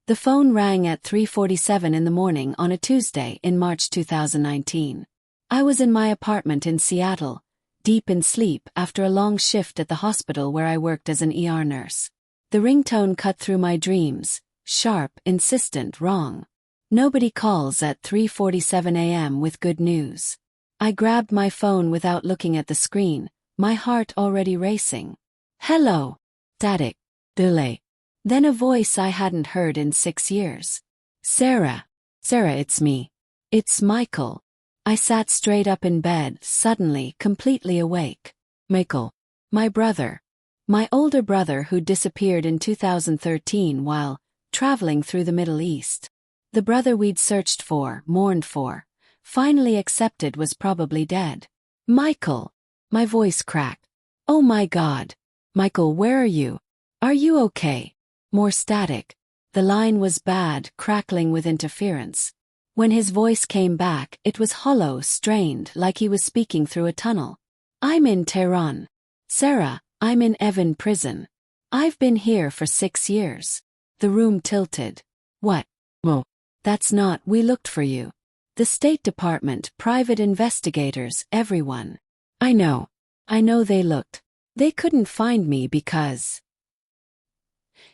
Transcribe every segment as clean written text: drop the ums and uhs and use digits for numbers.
The phone rang at 3:47 in the morning on a Tuesday in March 2019. I was in my apartment in Seattle, deep in sleep after a long shift at the hospital where I worked as an ER nurse. The ringtone cut through my dreams, sharp, insistent, wrong. Nobody calls at 3:47 a.m. with good news. I grabbed my phone without looking at the screen, my heart already racing. Hello. Static. Delay. Then a voice I hadn't heard in 6 years. Sarah. Sarah, it's me. It's Michael. I sat straight up in bed, suddenly, completely awake. Michael. My brother. My older brother who disappeared in 2013 while traveling through the Middle East. The brother we'd searched for, mourned for, finally accepted was probably dead. Michael. My voice cracked. Oh my God. Michael, where are you? Are you okay? More static. The line was bad, crackling with interference. When his voice came back, it was hollow, strained, like he was speaking through a tunnel. I'm in Tehran. Sarah, I'm in Evin Prison. I've been here for 6 years. The room tilted. What? Well, that's not, we looked for you. The State Department, private investigators, everyone. I know they looked. They couldn't find me because...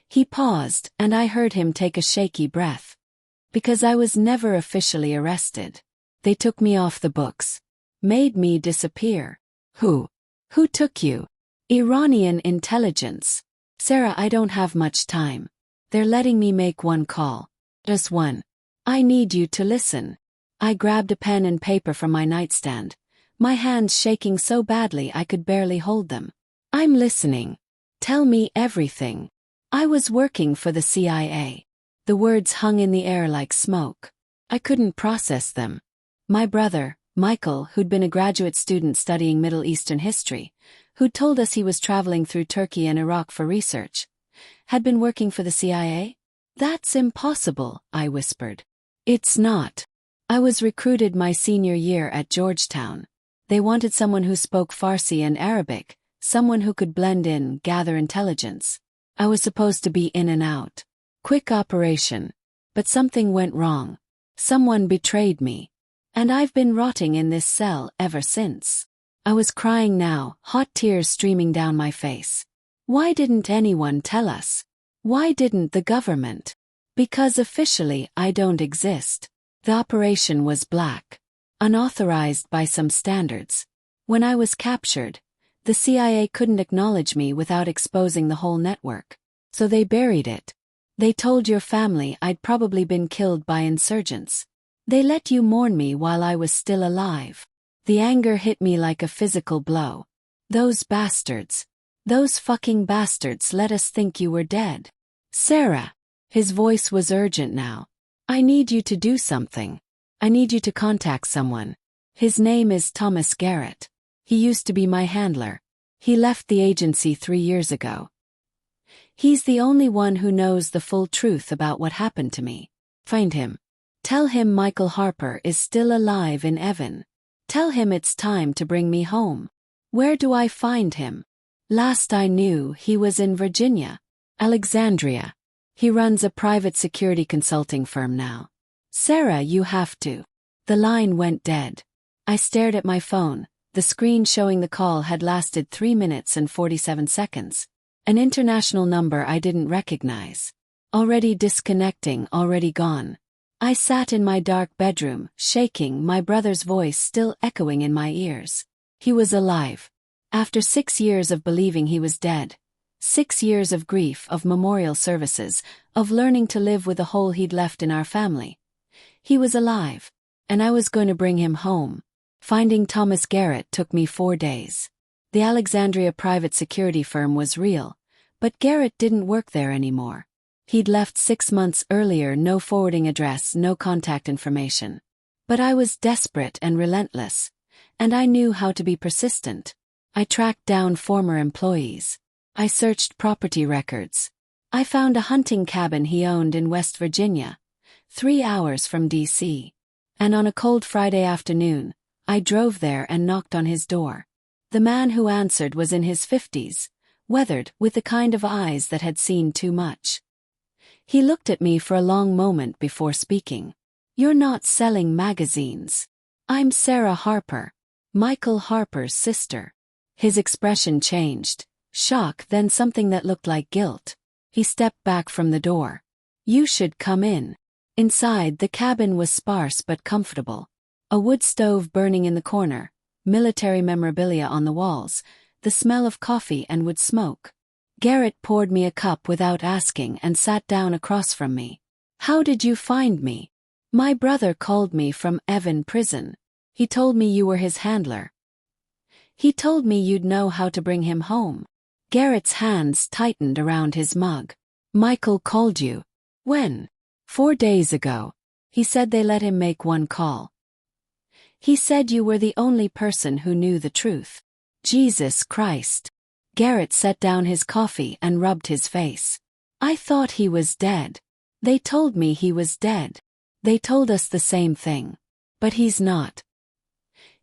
He paused, and I heard him take a shaky breath. Because I was never officially arrested. They took me off the books. Made me disappear. Who? Who took you? Iranian intelligence. Sarah, I don't have much time. They're letting me make one call. Just one. I need you to listen. I grabbed a pen and paper from my nightstand, my hands shaking so badly I could barely hold them. I'm listening. Tell me everything. I was working for the CIA. The words hung in the air like smoke. I couldn't process them. My brother, Michael, who'd been a graduate student studying Middle Eastern history, who'd told us he was traveling through Turkey and Iraq for research, had been working for the CIA? That's impossible, I whispered. It's not. I was recruited my senior year at Georgetown. They wanted someone who spoke Farsi and Arabic, someone who could blend in, gather intelligence. I was supposed to be in and out. Quick operation. But something went wrong. Someone betrayed me. And I've been rotting in this cell ever since. I was crying now, hot tears streaming down my face. Why didn't anyone tell us? Why didn't the government? Because officially I don't exist. The operation was black. Unauthorized by some standards. When I was captured, the CIA couldn't acknowledge me without exposing the whole network. So they buried it. They told your family I'd probably been killed by insurgents. They let you mourn me while I was still alive. The anger hit me like a physical blow. Those bastards. Those fucking bastards let us think you were dead. Sarah. His voice was urgent now. I need you to do something. I need you to contact someone. His name is Thomas Garrett. He used to be my handler. He left the agency 3 years ago. He's the only one who knows the full truth about what happened to me. Find him. Tell him Michael Harper is still alive in Evin. Tell him it's time to bring me home. Where do I find him? Last I knew, he was in Virginia. Alexandria. He runs a private security consulting firm now. Sarah, you have to. The line went dead. I stared at my phone. The screen showing the call had lasted 3 minutes and 47 seconds. An international number I didn't recognize. Already disconnecting, already gone. I sat in my dark bedroom, shaking, my brother's voice still echoing in my ears. He was alive. After 6 years of believing he was dead. 6 years of grief, of memorial services, of learning to live with the hole he'd left in our family. He was alive. And I was going to bring him home. Finding Thomas Garrett took me 4 days. The Alexandria private security firm was real, but Garrett didn't work there anymore. He'd left 6 months earlier, no forwarding address, no contact information. But I was desperate and relentless, and I knew how to be persistent. I tracked down former employees. I searched property records. I found a hunting cabin he owned in West Virginia, 3 hours from D.C. And on a cold Friday afternoon, I drove there and knocked on his door. The man who answered was in his 50s, weathered, with the kind of eyes that had seen too much. He looked at me for a long moment before speaking. "You're not selling magazines. I'm Sarah Harper, Michael Harper's sister." His expression changed. Shock, then something that looked like guilt. He stepped back from the door. "You should come in." Inside, the cabin was sparse but comfortable. A wood stove burning in the corner, military memorabilia on the walls, the smell of coffee and wood smoke. Garrett poured me a cup without asking and sat down across from me. "How did you find me?" "My brother called me from Evin Prison. He told me you were his handler. He told me you'd know how to bring him home." Garrett's hands tightened around his mug. "Michael called you. When?" 4 days ago. He said they let him make one call. He said you were the only person who knew the truth." Jesus Christ. Garrett set down his coffee and rubbed his face. "I thought he was dead. They told me he was dead. They told us the same thing. But he's not.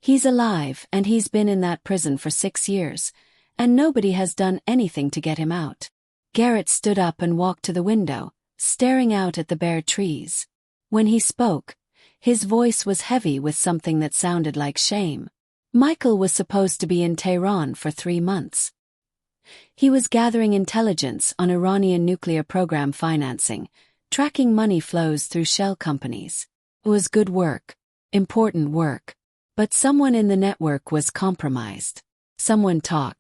He's alive, and he's been in that prison for 6 years, and nobody has done anything to get him out." Garrett stood up and walked to the window, staring out at the bare trees. When he spoke, his voice was heavy with something that sounded like shame. Michael was supposed to be in Tehran for 3 months. He was gathering intelligence on Iranian nuclear program financing, tracking money flows through shell companies. It was good work, important work. But someone in the network was compromised. Someone talked.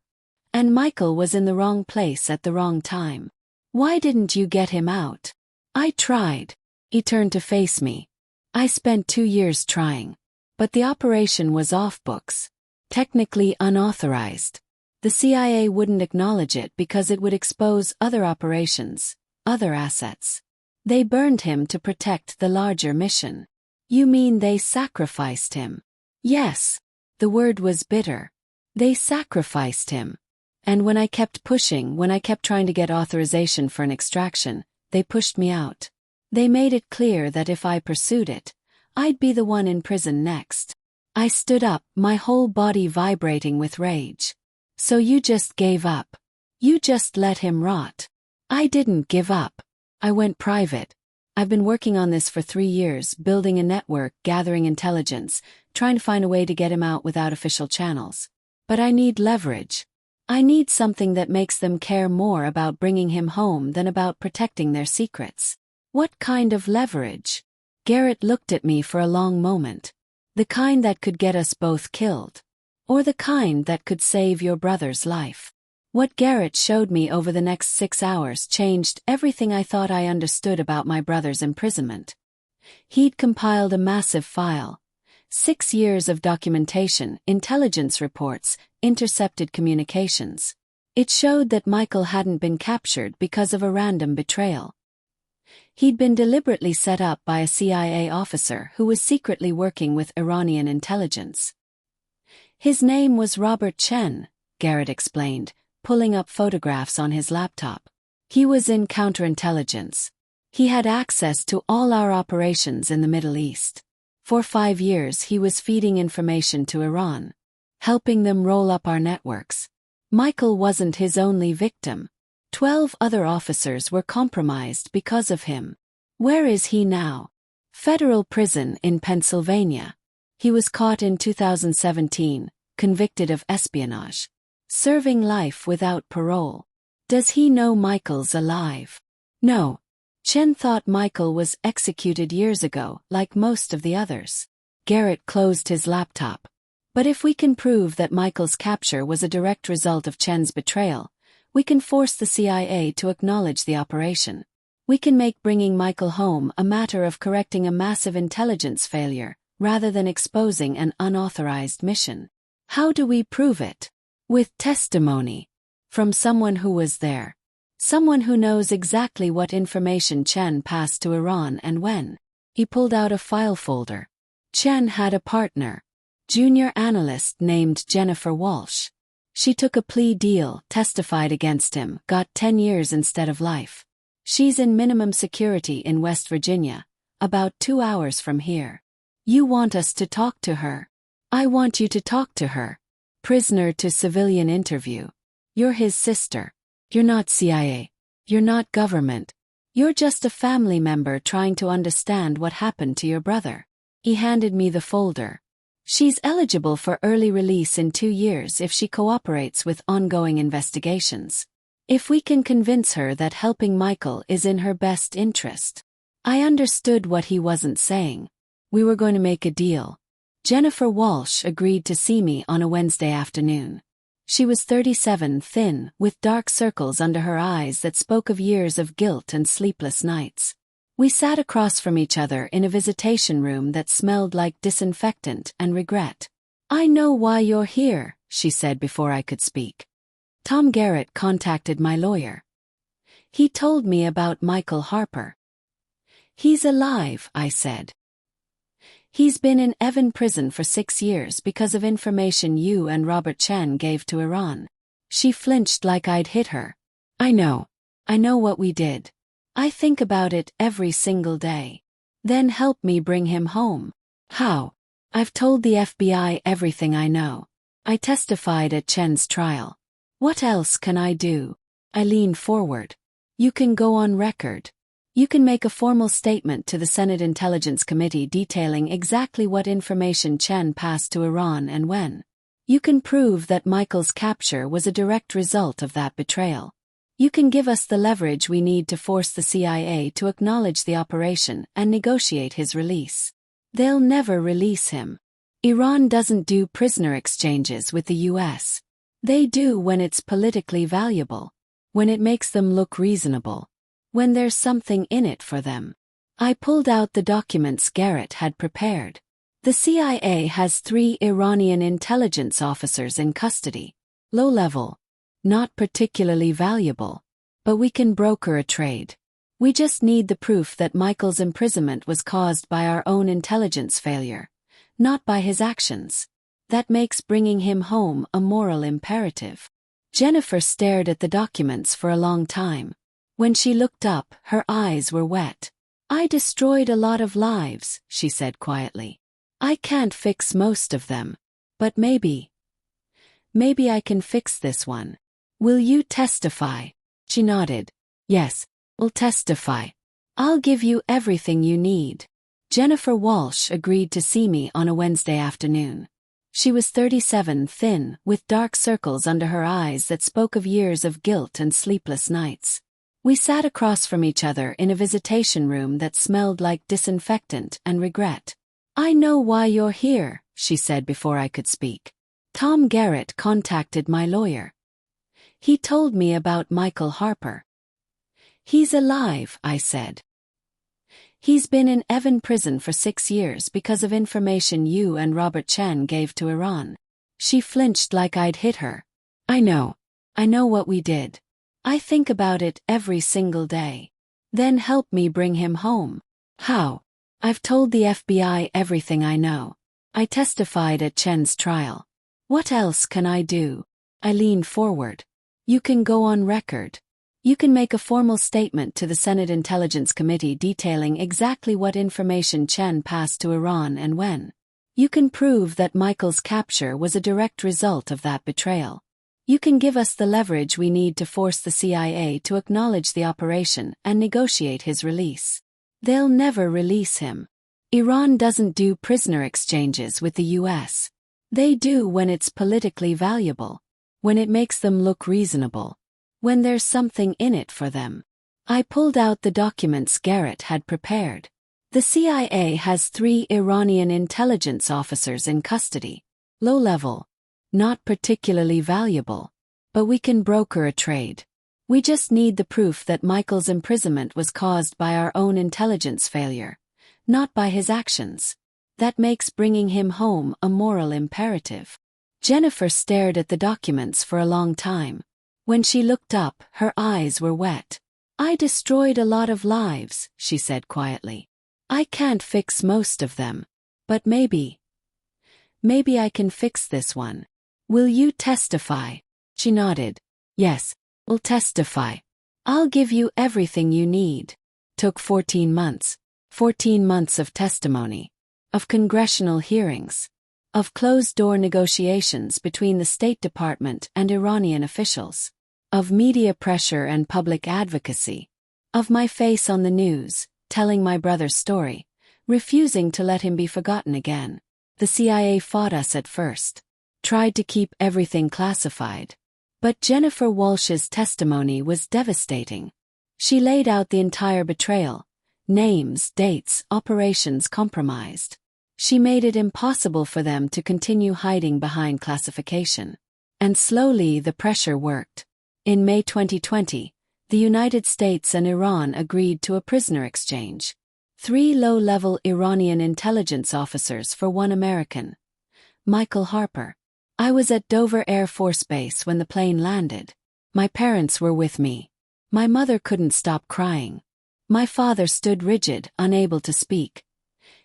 And Michael was in the wrong place at the wrong time. "Why didn't you get him out?" "I tried." He turned to face me. "I spent 2 years trying. But the operation was off books. Technically unauthorized. The CIA wouldn't acknowledge it because it would expose other operations, other assets. They burned him to protect the larger mission." "You mean they sacrificed him?" "Yes." The word was bitter. "They sacrificed him. And when I kept pushing, when I kept trying to get authorization for an extraction, they pushed me out. They made it clear that if I pursued it, I'd be the one in prison next." I stood up, my whole body vibrating with rage. "So you just gave up? You just let him rot?" "I didn't give up. I went private. I've been working on this for 3 years, building a network, gathering intelligence, trying to find a way to get him out without official channels. But I need leverage. I need something that makes them care more about bringing him home than about protecting their secrets." "What kind of leverage?" Garrett looked at me for a long moment. "The kind that could get us both killed. Or the kind that could save your brother's life." What Garrett showed me over the next 6 hours changed everything I thought I understood about my brother's imprisonment. He'd compiled a massive file. 6 years of documentation, intelligence reports, intercepted communications. It showed that Michael hadn't been captured because of a random betrayal. He'd been deliberately set up by a CIA officer who was secretly working with Iranian intelligence. "His name was Robert Chen," Garrett explained, pulling up photographs on his laptop. "He was in counterintelligence. He had access to all our operations in the Middle East. For 5 years he was feeding information to Iran, helping them roll up our networks. Michael wasn't his only victim. 12 other officers were compromised because of him." "Where is he now?" "Federal prison in Pennsylvania. He was caught in 2017, convicted of espionage. Serving life without parole." "Does he know Michael's alive?" "No. Chen thought Michael was executed years ago, like most of the others." Garrett closed his laptop. "But if we can prove that Michael's capture was a direct result of Chen's betrayal, we can force the CIA to acknowledge the operation. We can make bringing Michael home a matter of correcting a massive intelligence failure, rather than exposing an unauthorized mission." "How do we prove it?" "With testimony. From someone who was there. Someone who knows exactly what information Chen passed to Iran and when." He pulled out a file folder. "Chen had a partner. Junior analyst named Jennifer Walsh. She took a plea deal, testified against him, got 10 years instead of life. She's in minimum security in West Virginia, about 2 hours from here. You want us to talk to her?" "I want you to talk to her. Prisoner to civilian interview. You're his sister. You're not CIA. You're not government. You're just a family member trying to understand what happened to your brother. He handed me the folder. She's eligible for early release in 2 years if she cooperates with ongoing investigations. If we can convince her that helping Michael is in her best interest. I understood what he wasn't saying. We were going to make a deal. Jennifer Walsh agreed to see me on a Wednesday afternoon. She was 37, thin, with dark circles under her eyes that spoke of years of guilt and sleepless nights. We sat across from each other in a visitation room that smelled like disinfectant and regret. I know why you're here, she said before I could speak. Tom Garrett contacted my lawyer. He told me about Michael Harper. He's alive, I said. He's been in Evin Prison for 6 years because of information you and Robert Chen gave to Iran. She flinched like I'd hit her. I know what we did. I think about it every single day. Then help me bring him home. How? I've told the FBI everything I know. I testified at Chen's trial. What else can I do? I leaned forward. You can go on record. You can make a formal statement to the Senate Intelligence Committee detailing exactly what information Chen passed to Iran and when. You can prove that Michael's capture was a direct result of that betrayal. You can give us the leverage we need to force the CIA to acknowledge the operation and negotiate his release. They'll never release him. Iran doesn't do prisoner exchanges with the US. They do when it's politically valuable, when it makes them look reasonable, when there's something in it for them. I pulled out the documents Garrett had prepared. The CIA has 3 Iranian intelligence officers in custody. Low level. Not particularly valuable. But we can broker a trade. We just need the proof that Michael's imprisonment was caused by our own intelligence failure, not by his actions. That makes bringing him home a moral imperative. Jennifer stared at the documents for a long time. When she looked up, her eyes were wet. I destroyed a lot of lives, she said quietly. I can't fix most of them. But maybe I can fix this one. Will you testify? She nodded. Yes, we'll testify. I'll give you everything you need. Jennifer Walsh agreed to see me on a Wednesday afternoon. She was 37, thin, with dark circles under her eyes that spoke of years of guilt and sleepless nights. We sat across from each other in a visitation room that smelled like disinfectant and regret. I know why you're here, she said before I could speak. Tom Garrett contacted my lawyer. He told me about Michael Harper. He's alive, I said. He's been in Evin Prison for 6 years because of information you and Robert Chen gave to Iran. She flinched like I'd hit her. I know what we did. I think about it every single day. Then help me bring him home. How? I've told the FBI everything I know. I testified at Chen's trial. What else can I do? I leaned forward. You can go on record. You can make a formal statement to the Senate Intelligence Committee detailing exactly what information Chen passed to Iran and when. You can prove that Michael's capture was a direct result of that betrayal. You can give us the leverage we need to force the CIA to acknowledge the operation and negotiate his release. They'll never release him. Iran doesn't do prisoner exchanges with the US. They do when it's politically valuable, when it makes them look reasonable, when there's something in it for them. I pulled out the documents Garrett had prepared. The CIA has 3 Iranian intelligence officers in custody. Low level. Not particularly valuable. But we can broker a trade. We just need the proof that Michael's imprisonment was caused by our own intelligence failure, not by his actions. That makes bringing him home a moral imperative. Jennifer stared at the documents for a long time. When she looked up, her eyes were wet. I destroyed a lot of lives, she said quietly. I can't fix most of them. But maybe I can fix this one. Will you testify? She nodded. Yes, we'll testify. I'll give you everything you need. Took 14 months. 14 months of testimony. Of congressional hearings. Of closed-door negotiations between the State Department and Iranian officials. Of media pressure and public advocacy. Of my face on the news, telling my brother's story, refusing to let him be forgotten again. The CIA fought us at first. Tried to keep everything classified. But Jennifer Walsh's testimony was devastating. She laid out the entire betrayal. Names, dates, operations compromised. She made it impossible for them to continue hiding behind classification. And slowly the pressure worked. In May 2020, the United States and Iran agreed to a prisoner exchange. 3 low-level Iranian intelligence officers for 1 American. Michael Harper. I was at Dover Air Force Base when the plane landed. My parents were with me. My mother couldn't stop crying. My father stood rigid, unable to speak.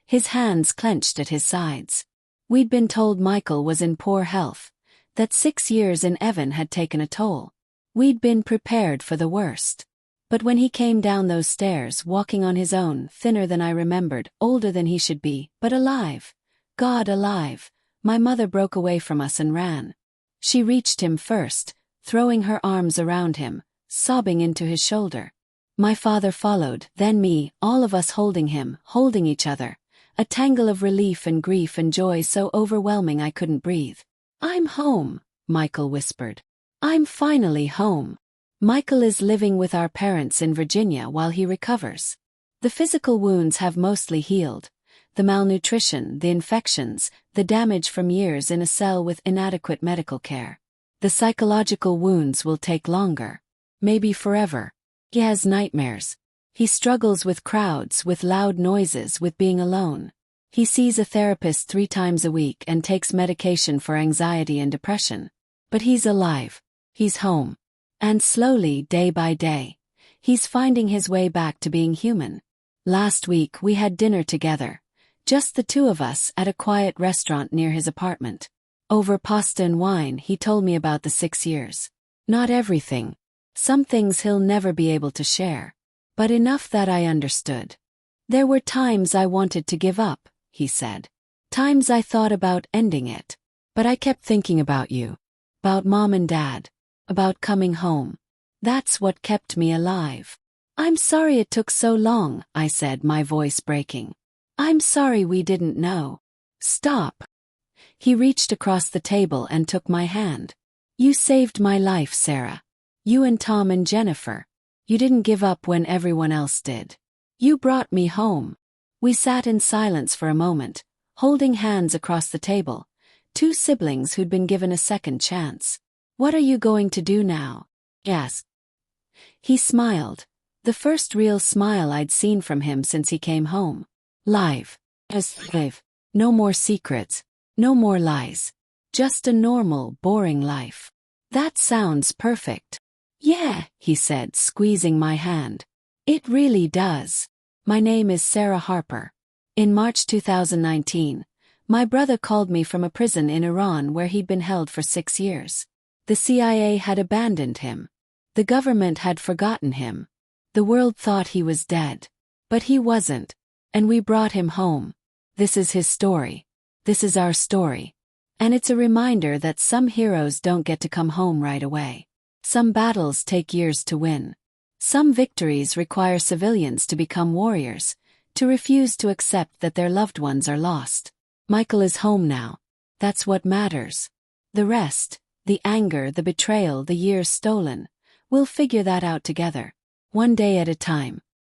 His hands clenched at his sides. We'd been told Michael was in poor health, that 6 years in Evin had taken a toll. We'd been prepared for the worst. But when he came down those stairs, walking on his own, thinner than I remembered, older than he should be, but alive, God alive, my mother broke away from us and ran. She reached him first, throwing her arms around him, sobbing into his shoulder. My father followed, then me, all of us holding him, holding each other, a tangle of relief and grief and joy so overwhelming I couldn't breathe. "I'm home," Michael whispered. "I'm finally home." Michael is living with our parents in Virginia while he recovers. The physical wounds have mostly healed. The malnutrition, the infections, the damage from years in a cell with inadequate medical care. The psychological wounds will take longer. Maybe forever. He has nightmares. He struggles with crowds, with loud noises, with being alone. He sees a therapist 3 times a week and takes medication for anxiety and depression. But he's alive. He's home. And slowly, day by day, he's finding his way back to being human. Last week we had dinner together, just the 2 of us at a quiet restaurant near his apartment. Over pasta and wine he told me about the 6 years. Not everything. Some things he'll never be able to share. But enough that I understood. There were times I wanted to give up, he said. Times I thought about ending it. But I kept thinking about you. About Mom and Dad. About coming home. That's what kept me alive. "I'm sorry it took so long," I said, my voice breaking. "I'm sorry we didn't know." "Stop." He reached across the table and took my hand. "You saved my life, Sarah. You and Tom and Jennifer. You didn't give up when everyone else did. You brought me home." We sat in silence for a moment, holding hands across the table, 2 siblings who'd been given a second chance. "What are you going to do now?" I asked. He smiled, the first real smile I'd seen from him since he came home. "Live. Live. No more secrets. No more lies. Just a normal, boring life." "That sounds perfect." "Yeah," he said, squeezing my hand. "It really does. My name is Sarah Harper." In March 2019, my brother called me from a prison in Iran where he'd been held for 6 years. The CIA had abandoned him. The government had forgotten him. The world thought he was dead. But he wasn't. And we brought him home. This is his story. This is our story. And it's a reminder that some heroes don't get to come home right away. Some battles take years to win. Some victories require civilians to become warriors, to refuse to accept that their loved ones are lost. Michael is home now. That's what matters. The rest, the anger, the betrayal, the years stolen, we'll figure that out together. One day at a time.